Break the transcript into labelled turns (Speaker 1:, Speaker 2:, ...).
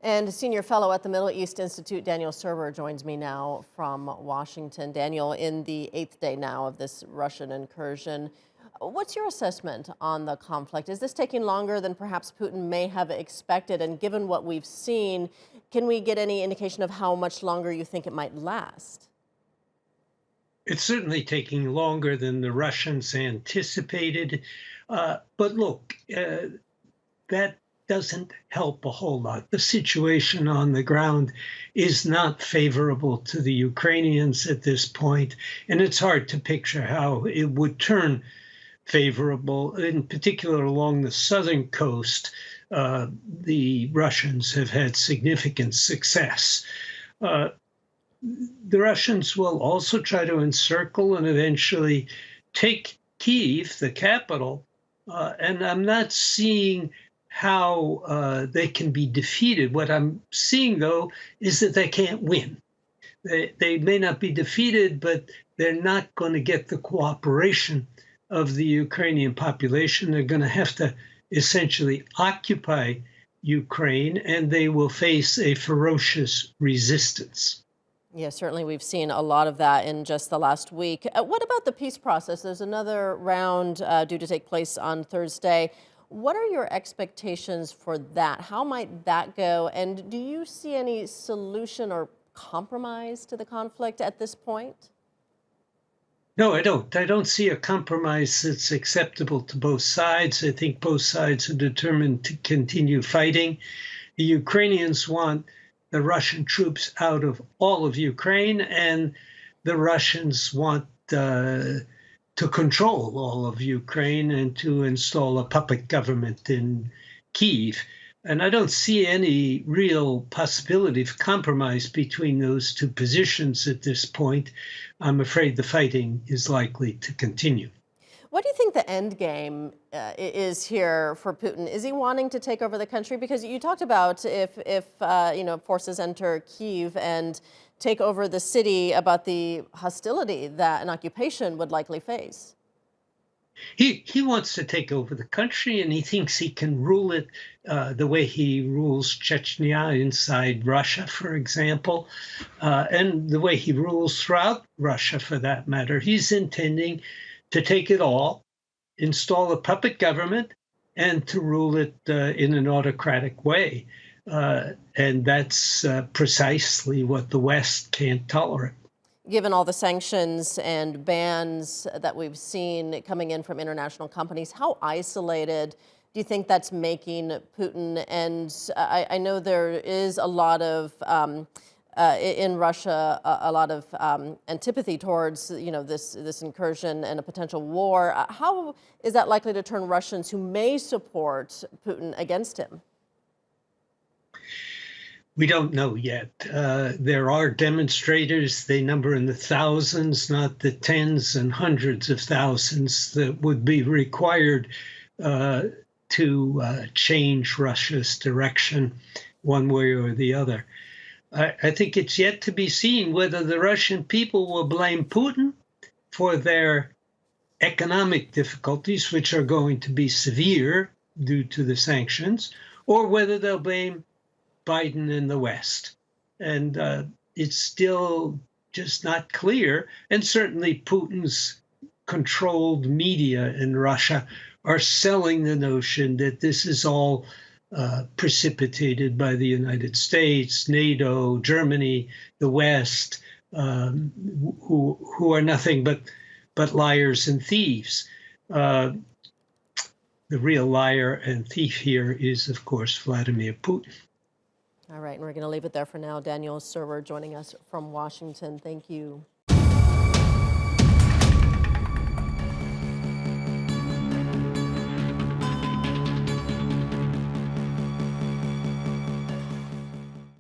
Speaker 1: And senior fellow at the Middle East Institute, Daniel Serwer, joins me now from Washington. Daniel, in the 8th day now of this Russian incursion, what's your assessment on the conflict? Is this taking longer than perhaps Putin may have expected? And given what we've seen, can we get any indication of how much longer you think it might last?
Speaker 2: It's certainly taking longer than the Russians anticipated. But look, that doesn't help a whole lot. The situation on the ground is not favorable to the Ukrainians at this point, and it's hard to picture how it would turn favorable, in particular along the southern coast. The Russians have had significant success. Uh, the Russians will also try to encircle and eventually take Kyiv, the capital, and I'm not seeing how they can be defeated. What I'm seeing, though, is that they can't win. They may not be defeated, but they're not going to get the cooperation of the Ukrainian population. They're going to have to essentially occupy Ukraine, and they will face a ferocious resistance.
Speaker 1: Yeah, certainly we've seen a lot of that in just the last week. What about the peace process? There's another round due to take place on Thursday. What are your expectations for that? How might that go? And do you see any solution or compromise to the conflict at this point?
Speaker 2: No, I don't. I don't see a compromise that's acceptable to both sides. I think both sides are determined to continue fighting. The Ukrainians want the Russian troops out of all of Ukraine, and the Russians want to control all of Ukraine and to install a puppet government in Kyiv. And I don't see any real possibility of compromise between those two positions at this point. I'm afraid the fighting is likely to continue.
Speaker 1: What do you think the end game is here for Putin? Is he wanting to take over the country? Because you talked about if forces enter Kyiv and take over the city, about the hostility that an occupation would likely face.
Speaker 2: He wants to take over the country, and he thinks he can rule it the way he rules Chechnya inside Russia, for example, and the way he rules throughout Russia, for that matter. He's intending to take it all, install a puppet government, and to rule it in an autocratic way. And that's precisely what the West can't tolerate.
Speaker 1: Given all the sanctions and bans that we've seen coming in from international companies, how isolated do you think that's making Putin? And I know there is a lot of, in Russia, a lot of antipathy towards, this incursion and a potential war. How is that likely to turn Russians who may support Putin against him?
Speaker 2: We don't know yet. There are demonstrators. They number in the thousands, not the tens and hundreds of thousands that would be required to change Russia's direction one way or the other. I think it's yet to be seen whether the Russian people will blame Putin for their economic difficulties, which are going to be severe due to the sanctions, or whether they'll blame Biden and the West. And it's still just not clear. And certainly Putin's controlled media in Russia are selling the notion that this is all precipitated by the United States, NATO, Germany, the West, who are nothing but liars and thieves. The real liar and thief here is, of course, Vladimir Putin.
Speaker 1: All right, and we're going to leave it there for now. Daniel Serwer joining us from Washington. Thank you.